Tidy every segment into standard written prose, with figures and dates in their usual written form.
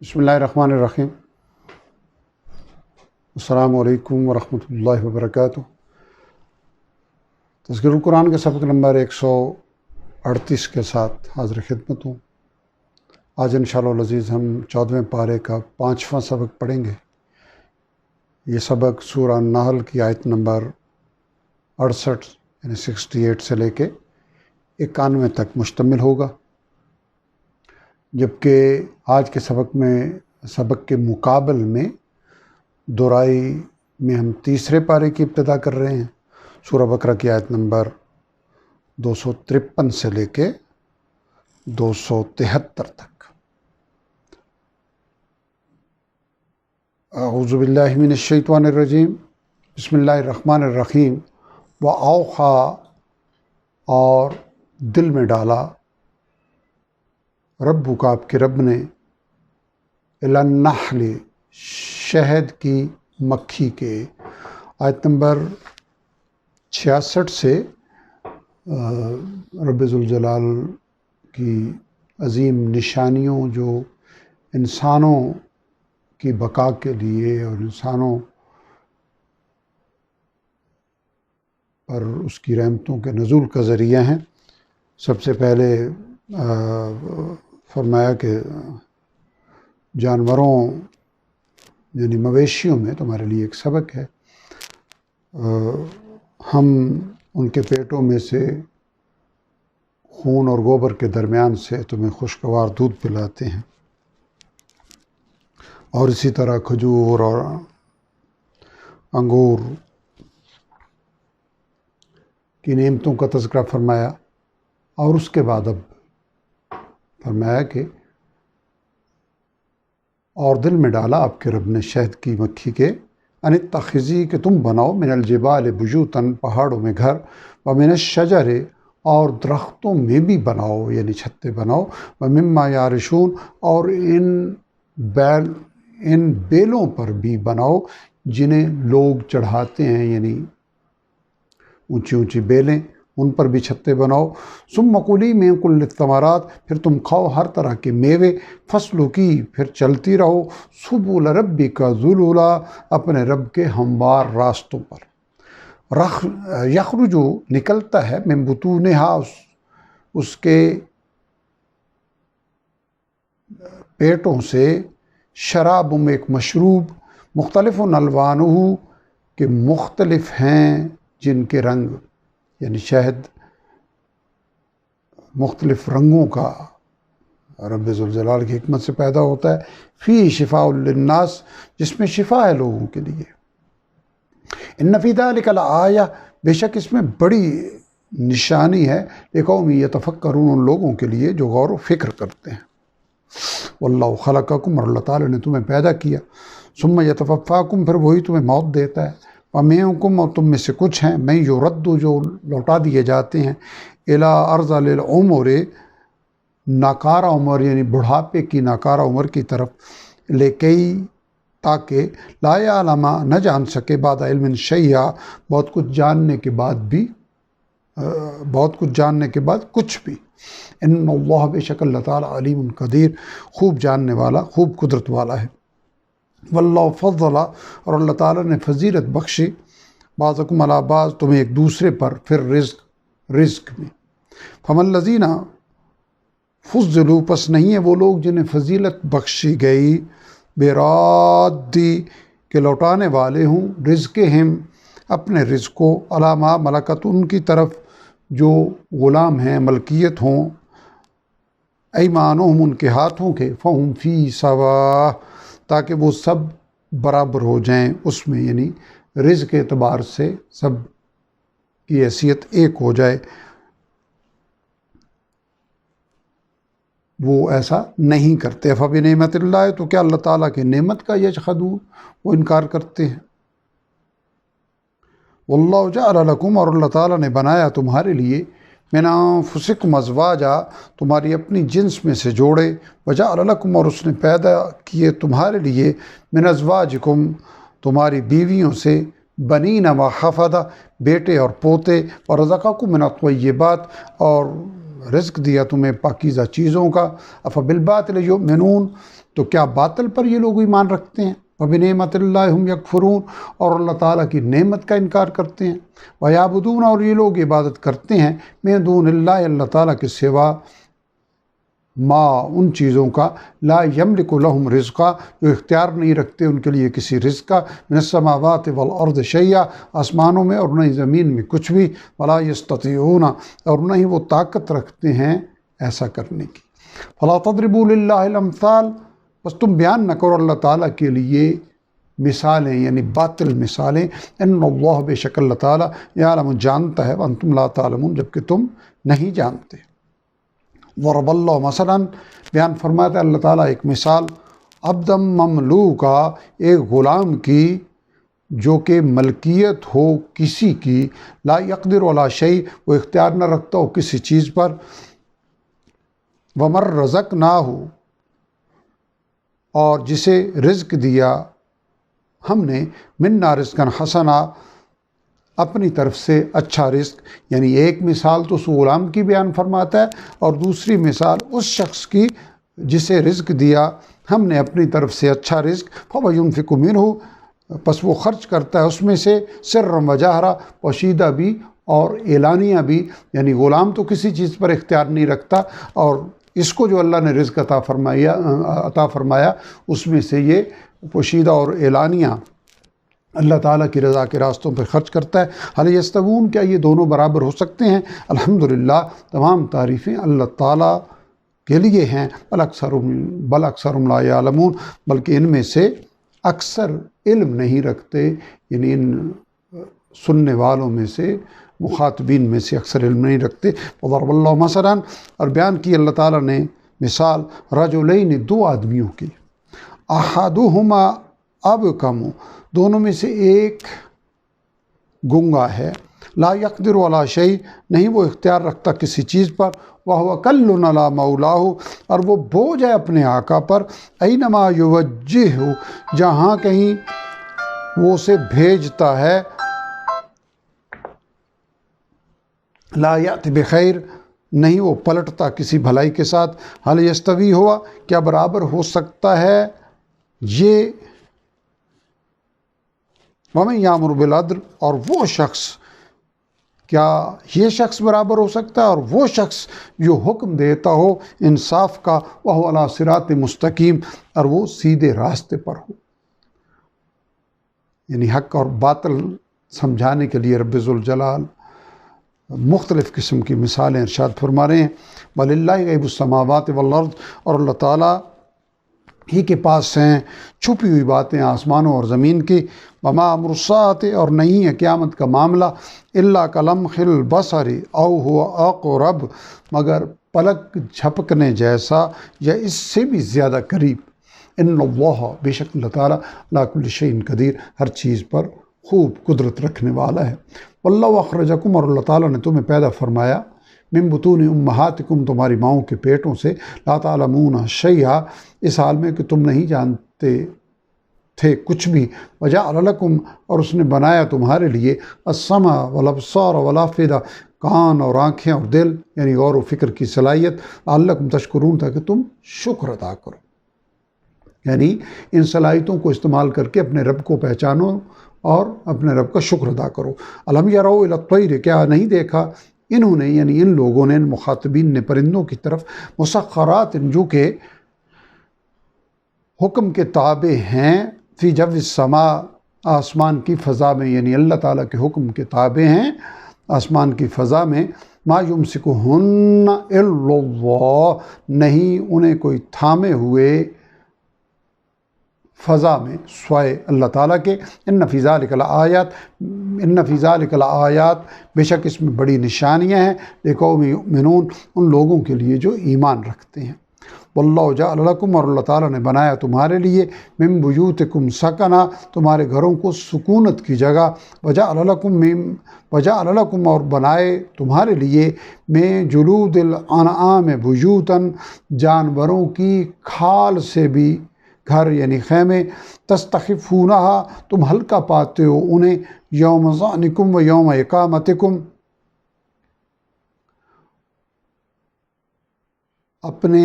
بسم اللہ الرحمن الرحیم۔ السلام علیکم ورحمۃ اللہ وبرکاتہ۔ تذکر القرآن کے سبق نمبر 138 کے ساتھ حاضر خدمت ہوں۔ آج انشاءاللہ العزیز ہم 14ویں پارے کا 5واں سبق پڑھیں گے۔ یہ سبق سورہ نحل کی آیت نمبر 68 یعنی 68 سے لے کے 91 تک مشتمل ہوگا، جبکہ آج کے سبق کے مقابل میں دورائی میں ہم تیسرے پارے کی ابتدا کر رہے ہیں، سورہ بقرہ کی آیت نمبر 253 سے لے کے 273 تک۔ اعوذ باللہ من الشیطان الرجیم، بسم اللہ الرحمن الرحیم۔ وَأَوْحَى، اور دل میں ڈالا، ربک، آپ کے رب نے، الی النحل، شہد کی مکھی کے۔ آیت نمبر 66 سے رب ذوالجلال کی عظیم نشانیوں جو انسانوں کی بقا کے لیے اور انسانوں پر اس کی رحمتوں کے نزول کا ذریعہ ہیں، سب سے پہلے فرمایا کہ جانوروں یعنی مویشیوں میں تمہارے لیے ایک سبق ہے، ہم ان کے پیٹوں میں سے خون اور گوبر کے درمیان سے تمہیں خوشگوار دودھ پلاتے ہیں، اور اسی طرح کھجور اور انگور کی نعمتوں کا تذکرہ فرمایا، اور اس کے بعد اب فرمایا کہ اور دل میں ڈالا آپ کے رب نے شہد کی مکھی کے، ان اتخذی، کہ تم بناؤ، من الجبال بیوتن، پہاڑوں میں گھر، ومن الشجر، اور درختوں میں بھی بناؤ یعنی چھتے بناؤ، ومما یعرشون، اور ان بیلوں پر بھی بناؤ جنہیں لوگ چڑھاتے ہیں، یعنی اونچی اونچی بیلیں، ان پر بھی چھتے بناؤ۔ ثم کلی من کل الثمرات، پھر تم کھاؤ ہر طرح کے میوے، فصلوں کی، پھر چلتی رہو، سبل ربک ذللا، اپنے رب کے ہموار راستوں پر، یخرجو، نکلتا ہے، من بطونہا، اس کے پیٹوں سے، شراب، ایک مشروب، مختلف الوانہ، کہ مختلف ہیں جن کے رنگ، یعنی شہد مختلف رنگوں کا رب ذوالجلال کی حکمت سے پیدا ہوتا ہے، فی شفاء للناس، جس میں شفا ہے لوگوں کے لیے۔ ان فی ذلک لآیہ، بے شک اس میں بڑی نشانی ہے، لقوم یتفکرون، ان لوگوں کے لیے جو غور و فکر کرتے ہیں۔ واللہ خلقکم، اور اللہ تعالیٰ نے تمہیں پیدا کیا، ثم یتوفاکم، پھر وہی تمہیں موت دیتا ہے، ومنکم، اور تم میں سے کچھ ہیں، من یرد، جو لوٹا دیے جاتے ہیں، الی ارذل العمر، ناکارہ عمر یعنی بڑھاپے کی ناکارہ عمر کی طرف، لیکئی، تاکہ لا یعلم، نہ جان سکے، بعد علم شیئا، بہت کچھ جاننے کے بعد کچھ بھی۔ ان اللہ، بے شک اللہ تعالیٰ، علیم قدیر، خوب جاننے والا، خوب قدرت والا ہے۔ واللہ فضل، اور اللہ تعالیٰ نے فضیلت بخشی، بعضکم علی بعض، تمہیں ایک دوسرے پر، پھر رزق میں۔ فمن الذین فضلوا، پس نہیں ہے وہ لوگ جنہیں فضیلت بخشی گئی، برادی، کہ لوٹانے والے ہوں، رزقہم، اپنے رزق کو، علی ما ملکت، ان کی طرف جو غلام ہیں، ملکیت ہوں، ایمانہم، ان کے ہاتھوں کے، فہم فی سوا، تاکہ وہ سب برابر ہو جائیں اس میں، یعنی رزق اعتبار سے سب کی حیثیت ایک ہو جائے۔ وہ ایسا نہیں کرتے۔ فبنعمت اللہ، تو کیا اللہ تعالیٰ کی نعمت کا یجحدون، وہ انکار کرتے ہیں۔ واللہ جعل لکم، اور اللہ تعالیٰ نے بنایا تمہارے لیے، من انفسکم ازواجا، تمہاری اپنی جنس میں سے جوڑے، وجعل لکم، اور اس نے پیدا کیے تمہارے لیے، من ازواجکم، تمہاری بیویوں سے، بنین و حفدہ، بیٹے اور پوتے، ورزقکم من الطیبات، اور رزق دیا تمہیں پاکیزہ چیزوں کا، افبالباطل یؤمنون، تو کیا باطل پر یہ لوگ ایمان رکھتے ہیں، وبنعمت اللہ ہم یکفرون، اور اللہ تعالیٰ کی نعمت کا انکار کرتے ہیں، ویعبدون، اور یہ لوگ عبادت کرتے ہیں، من دون اللہ، اللہ تعالیٰ کے سوا، ما، ان چیزوں کا، لا یملک لہم رزقا، جو اختیار نہیں رکھتے ان کے لیے کسی رزق کا، من السماوات والارض شیئا، آسمانوں میں اور نہ ہی زمین میں کچھ بھی، ولا یستطیعون، اور نہ ہی وہ طاقت رکھتے ہیں ایسا کرنے کی، فلا تضربوا للہ الامثال، بس تم بیان نہ کرو اللہ تعالیٰ کے لیے مثالیں، یعنی باطل مثالیں، ان اللہ، بے شک اللہ تعالیٰ، یعلم، جانتا ہے، وانتم لا تعلمون، جبکہ تم نہیں جانتے۔ ضرب اللہ مثلا، بیان فرماتا ہے اللہ تعالیٰ ایک مثال، عبدا مملوکا، ایک غلام کی جو کہ ملکیت ہو کسی کی، لا یقدر علی شیء، وہ اختیار نہ رکھتا ہو کسی چیز پر، ومن رزقناہ، اور جسے رزق دیا ہم نے، منا رزقا حسنا، اپنی طرف سے اچھا رزق، یعنی ایک مثال تو اس غلام کی بیان فرماتا ہے، اور دوسری مثال اس شخص کی جسے رزق دیا ہم نے اپنی طرف سے اچھا رزق، فَوَيُنْفِقُ مِنْهُ، پس وہ خرچ کرتا ہے اس میں سے، سرًا وجہرا، پوشیدہ بھی اور اعلانیہ بھی، یعنی غلام تو کسی چیز پر اختیار نہیں رکھتا، اور اس کو جو اللہ نے رزق عطا فرمایا اس میں سے یہ پوشیدہ اور اعلانیہ اللہ تعالیٰ کی رضا کے راستوں پر خرچ کرتا ہے۔ حل یستوون، کیا یہ دونوں برابر ہو سکتے ہیں؟ الحمدللہ، تمام تعریفیں اللہ تعالیٰ کے لیے ہیں، بل اکثرهم لا یعلمون، بلکہ ان میں سے اکثر علم نہیں رکھتے، یعنی ان سننے والوں میں سے، مخاطبین میں سے اکثر علم نہیں رکھتے۔ وضرب اللہ مثلا، اور بیان کی اللہ تعالیٰ نے مثال، رجلین، دو آدمیوں کی، احدہما ابکم، دونوں میں سے ایک گنگا ہے، لا یقدر علی شیء، نہیں وہ اختیار رکھتا کسی چیز پر، وہو کل علی مولاہ، اور وہ بوجھ ہے اپنے آقا پر، اینما یوجہہ، جہاں کہیں وہ اسے بھیجتا ہے، لا یأتی بخیر، نہیں وہ پلٹتا کسی بھلائی کے ساتھ، حل یستوی ہوا، کیا برابر ہو سکتا ہے یہ، ومن یامر بالعدل، اور وہ شخص، کیا یہ شخص برابر ہو سکتا ہے اور وہ شخص جو حکم دیتا ہو انصاف کا، وہو علی صراط مستقیم، اور وہ سیدھے راستے پر ہو، یعنی حق اور باطل سمجھانے کے لیے رب ذوالجلال مختلف قسم کی مثالیں ارشاد فرما رہے ہیں۔ وَلِلَّهِ غیب السماوات والارض، اور اللہ تعالیٰ ہی کے پاس ہیں چھپی ہوئی باتیں آسمانوں اور زمین کی، وما امر الساعۃ، اور نہیں ہے قیامت کا معاملہ، الا کلمح البصر او هو اقرب، مگر پلک جھپکنے جیسا یا اس سے بھی زیادہ قریب، ان اللہ، بے شک اللہ تعالیٰ، علی کل شیء قدیر، ہر چیز پر خوب قدرت رکھنے والا ہے۔ واللہ اخرجکم، اور اللہ تعالیٰ نے تمہیں پیدا فرمایا، من بطون امہاتکم، تمہاری ماؤں کے پیٹوں سے، لا تعلمون شیئا، اس حال میں کہ تم نہیں جانتے تھے کچھ بھی، وجعل لکم، اور اس نے بنایا تمہارے لیے، السمع والابصار والافئدہ، کان اور آنکھیں اور دل، یعنی غور و فکر کی صلاحیت، لعلکم تشکرون، تاکہ تم شکر ادا کرو، یعنی ان صلاحیتوں کو استعمال کر کے اپنے رب کو پہچانو اور اپنے رب کا شکر ادا کرو۔ الم یروا الی الطیر، کیا نہیں دیکھا انہوں نے، یعنی ان لوگوں نے، ان مخاطبین نے، پرندوں کی طرف، مسخرات، جو کہ حکم کے تابع ہیں، فی جو السماء، آسمان کی فضا میں، یعنی اللہ تعالیٰ کے حکم کے تابع ہیں آسمان کی فضا میں، ما یمسکہن الا اللہ، نہیں انہیں کوئی تھامے ہوئے فضا میں سوائے اللہ تعالیٰ کے، ان فی ذلک لآیات، بے شک اس میں بڑی نشانیاں ہیں، لقوم یؤمنون، ان لوگوں کے لیے جو ایمان رکھتے ہیں۔ واللہ جعل لکم، اور اللہ تعالیٰ نے بنایا تمہارے لیے، من بیوتکم سکنا، تمہارے گھروں کو سکونت کی جگہ، وجعل لکم، اور بنائے تمہارے لیے، میں جلود الانعام بیوتاً، جانوروں کی کھال سے بھی گھر، یعنی خیمے، تستخفونہا، تم ہلکا پاتے ہو انہیں، یوم ظعنکم و یوم اقامتکم، اپنے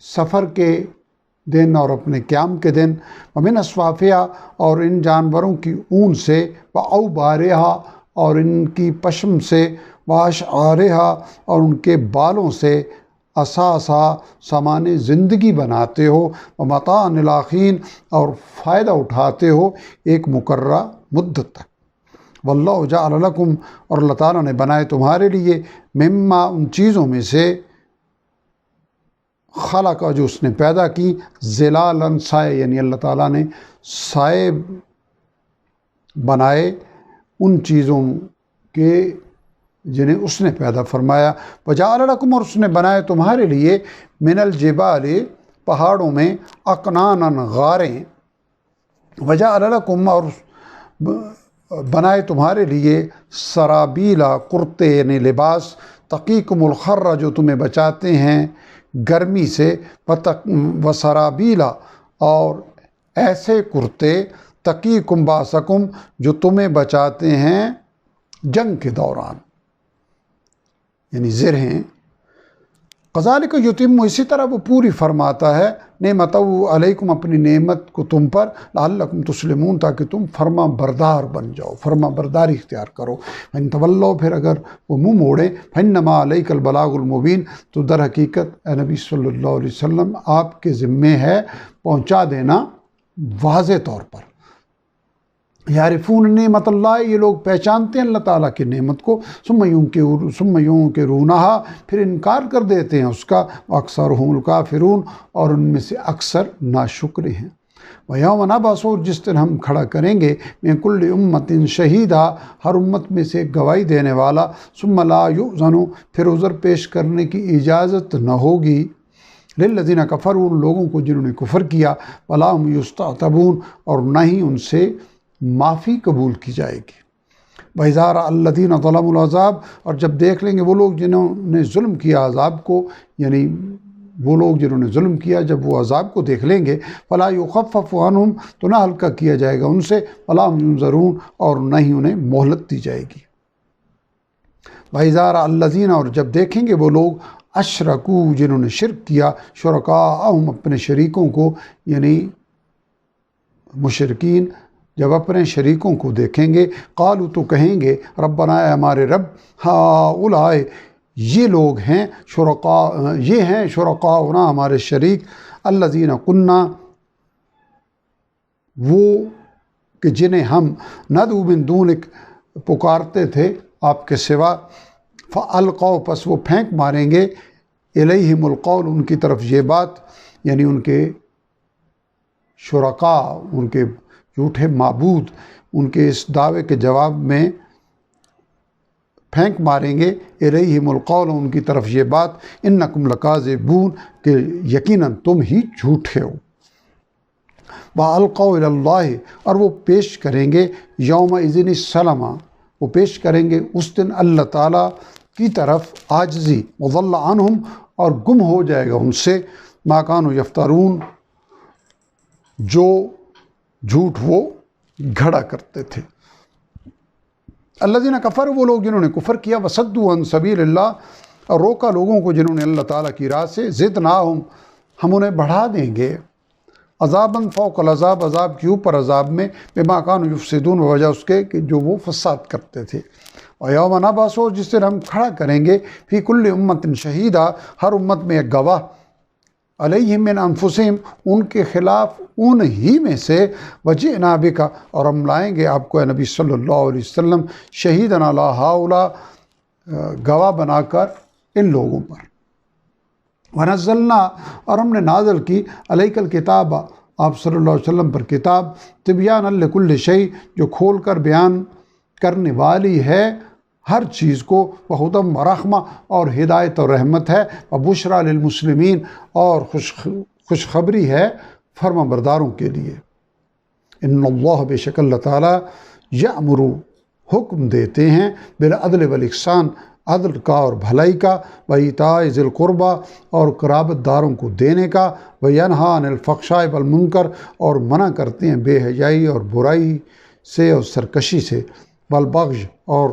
سفر کے دن اور اپنے قیام کے دن، ومن اصوافیہ اور ان جانوروں کی اون سے، واوبارہا اور ان کی پشم سے، واشعارہا اور ان کے بالوں سے، اساسا سامان زندگی بناتے ہو، ومتاعا الاخین اور فائدہ اٹھاتے ہو ایک مقررہ مدت تک۔ واللہ جعل لکم اور اللہ تعالیٰ نے بنائے تمہارے لیے، مما ان چیزوں میں سے، خلق جو اس نے پیدا کی، ظلالن سائے، یعنی اللہ تعالیٰ نے سائے بنائے ان چیزوں کے جنہیں اس نے پیدا فرمایا۔ وجعل لکم اور اس نے بنائے تمہارے لیے، من الجبال پہاڑوں میں، اکنانا غاریں، وجعل لکم اور بنائے تمہارے لیے، سرابیلا کرتے یعنی لباس، تقیکم الحر جو تمہیں بچاتے ہیں گرمی سے، وسرابیلا اور ایسے کرتے، تقیکم باسکم جو تمہیں بچاتے ہیں جنگ کے دوران، یعنی زرہیں۔ کذالک یتم، اسی طرح وہ پوری فرماتا ہے، نعمتہ علیکم اپنی نعمت کو تم پر، لعلکم تسلمون تاکہ تم فرما بردار بن جاؤ، فرما برداری اختیار کرو۔ فإن تولوا پھر اگر وہ منہ موڑیں، فإنما علیک البلاغ المبین تو در حقیقت اے نبی صلی اللہ علیہ وسلم آپ کے ذمے ہے پہنچا دینا واضح طور پر۔ یعرفون نعمت اللہ، یہ لوگ پہچانتے ہیں اللہ تعالیٰ کی نعمت کو، ثم ینکرونہا پھر انکار کر دیتے ہیں اس کا، واکثرہم الکافرون اور ان میں سے اکثر ناشکر ہیں۔ ویوم نبعث جس دن ہم کھڑا کریں گے، من کل امت شہیدا ہر امت میں سے گواہی دینے والا، ثم لا یؤذن پھر عذر پیش کرنے کی اجازت نہ ہوگی، للذین کفروا ان لوگوں کو جنہوں نے کفر کیا، ولا هم یستعتبون اور نہ ہی ان سے معافی قبول کی جائے گی۔ وَإِذَا رَأَى الَّذِينَ ظَلَمُوا الْعَذَابَ اور جب دیکھ لیں گے وہ لوگ جنہوں نے ظلم کیا عذاب کو، یعنی وہ لوگ جنہوں نے ظلم کیا جب وہ عذاب کو دیکھ لیں گے، فَلَا يُخَفَّفُ عَنْهُمْ تو نہ ہلکا کیا جائے گا ان سے، وَلَا هُمْ يُنظَرُونَ اور نہ ہی انہیں مہلت دی جائے گی۔ وَإِذَا رَأَى الَّذِينَ اور جب دیکھیں گے وہ لوگ، اشرکوا جنہوں نے شرک کیا، شرکاءہم اپنے شریکوں کو، یعنی مشرکین جب اپنے شریکوں کو دیکھیں گے، قالوا تو کہیں گے، ربنا اے ہمارے رب، ہؤلاء یہ لوگ ہیں، یہ ہیں شرکاؤنا ہمارے شریک، الذین کنا وہ کہ جنہیں ہم ندعو من دونک پکارتے تھے آپ کے سوا، فالقوا پس وہ پھینک ماریں گے، الیہم القول ان کی طرف یہ بات، یعنی ان کے شرکاء، ان کے جھوٹے معبود، ان کے اس دعوے کے جواب میں پھینک ماریں گے، الیہم القول ان کی طرف یہ بات، انکم لکاذبون کہ یقیناً تم ہی جھوٹے ہو۔ وَأَلْقَوْا إِلَى اللَّهِ اور وہ پیش کریں گے، یومئذ السلام وہ پیش کریں گے اس دن اللہ تعالیٰ کی طرف عاجزی، وضل عنہم اور گم ہو جائے گا ان سے، ما کانوا یفترون جو جھوٹ وہ گھڑا کرتے تھے۔ الذین کفروا وہ لوگ جنہوں نے کفر کیا، وصدوا عن سبیل اللہ اور روکا لوگوں کو جنہوں نے اللہ تعالیٰ کی راہ سے، زدناہم ہم انہیں بڑھا دیں گے، عذاباً فوق العذاب عذاب کے اوپر عذاب میں، بما کانوا یفسدون بوجہ اس کے کہ جو وہ فساد کرتے تھے۔ ویوم نبعث جس دن ہم کھڑا کریں گے، فی کل امت شہیدا ہر امت میں ایک گواہ، علیہم من انفسہم ان کے خلاف ان ہی میں سے، وجئنا بک اور ہم لائیں گے آپ کو اے نبی صلی اللہ علیہ وسلم، شہیدنا علی ہؤلاء گواہ بنا کر ان لوگوں پر، ونزلنا اور ہم نے نازل کی، علیک الکتاب آپ صلی اللہ علیہ وسلم پر کتاب، تبیانا لکل شیء جو کھول کر بیان کرنے والی ہے ہر چیز کو، وہدی ورحمہ اور ہدایت اور رحمت ہے، وبشریٰ للمسلمین اور خوشخبری ہے فرما برداروں کے لیے۔ ان اللہ بے شک اللہ تعالیٰ یأمر حکم دیتے ہیں، بالعدل والاحسان عدل کا اور بھلائی کا، وایتاء ذی القربیٰ اور قرابت داروں کو دینے کا، وینہیٰ عن الفحشاء والمنکر اور منع کرتے ہیں بے حیائی اور برائی سے اور سرکشی سے، والبغی اور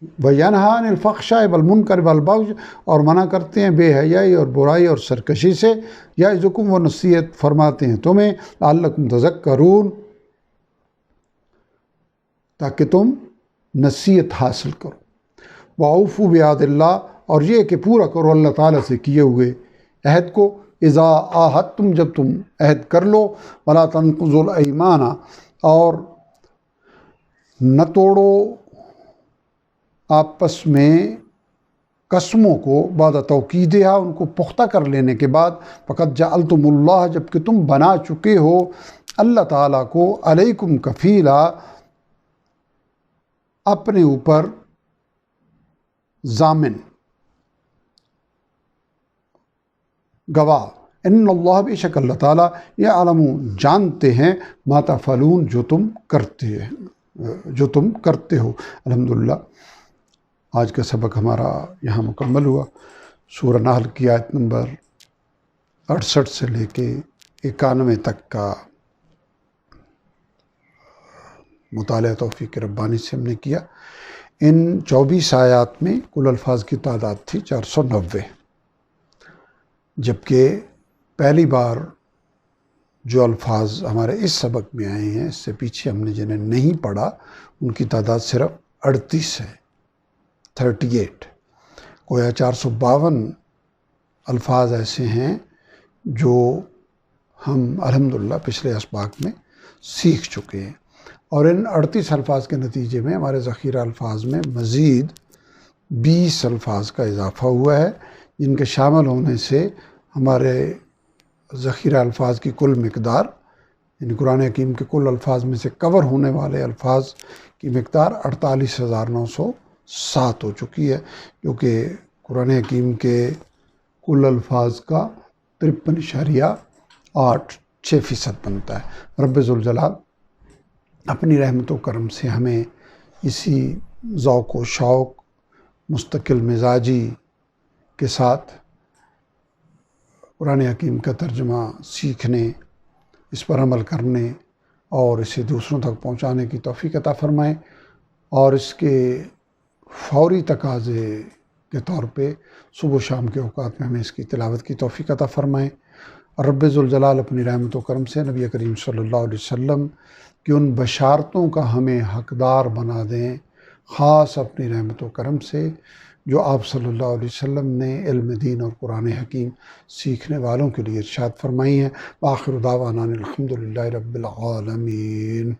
وَيَنْهَىٰ عَنِ الْفَحْشَاءِ وَالْمُنکَرِ وَالْبَغْیِ، اور منع کرتے ہیں بے حیائی اور برائی اور سرکشی سے، یعظکم، وہ نصیحت فرماتے ہیں تمہیں، لعلکم تذکرون، تاکہ تم نصیحت حاصل کرو، وَأَوْفُوا بِعَہْدِ اللَّہِ، اور یہ کہ پورا کرو اللہ تعالیٰ سے کیے ہوئے عہد کو، اذا عاہدتم، جب تم عہد کر لو، وَلَا تَنقُضُوا الْأَيْمَانَ، اور نہ توڑو آپس میں قسموں کو، بعد توکیدہا، ان کو پختہ کر لینے کے بعد، فقد جعلتم اللہ، جب کہ تم بنا چکے ہو اللہ تعالیٰ کو، علیکم کفیلا، اپنے اوپر ضامن، گواہ، ان اللہ، بے شک اللہ تعالیٰ، یعلم، جانتے ہیں، ما تفعلون، جو تم کرتے ہو۔ الحمدللہ، آج کا سبق ہمارا یہاں مکمل ہوا۔ سورہ نحل کی آیت نمبر 68 سے لے کے 91 تک کا مطالعہ توفیق ربانی سے ہم نے کیا۔ ان 24 آیات میں کل الفاظ کی تعداد تھی 490، جبکہ پہلی بار جو الفاظ ہمارے اس سبق میں آئے ہیں، اس سے پیچھے ہم نے جنہیں نہیں پڑھا، ان کی تعداد صرف 38 ہے، 38۔ گویا 452 الفاظ ایسے ہیں جو ہم الحمدللہ پچھلے اسباق میں سیکھ چکے ہیں، اور ان 38 الفاظ کے نتیجے میں ہمارے ذخیرہ الفاظ میں مزید 20 الفاظ کا اضافہ ہوا ہے، جن کے شامل ہونے سے ہمارے ذخیرہ الفاظ کی کل مقدار، یعنی قرآن حکیم کے کل الفاظ میں سے کور ہونے والے الفاظ کی مقدار 48,907 ہو چکی ہے، جو کہ قرآن حکیم کے کل الفاظ کا 53.86% بنتا ہے۔ رب ذوالجلال اپنی رحمت و کرم سے ہمیں اسی ذوق و شوق، مستقل مزاجی کے ساتھ قرآن حکیم کا ترجمہ سیکھنے، اس پر عمل کرنے اور اسے دوسروں تک پہنچانے کی توفیق عطا فرمائیں، اور اس کے فوری تقاضے کے طور پہ صبح و شام کے اوقات میں ہمیں اس کی تلاوت کی توفیق عطا فرمائیں، اور رب ذوالجلال اپنی رحمت و کرم سے نبی کریم صلی اللہ علیہ وسلم کی ان بشارتوں کا ہمیں حقدار بنا دیں، خاص اپنی رحمت و کرم سے جو آپ صلی اللہ علیہ وسلم نے علم دین اور قرآن حکیم سیکھنے والوں کے لیے ارشاد فرمائی ہیں۔ وآخر دعوانا الحمدللہ رب العالمین۔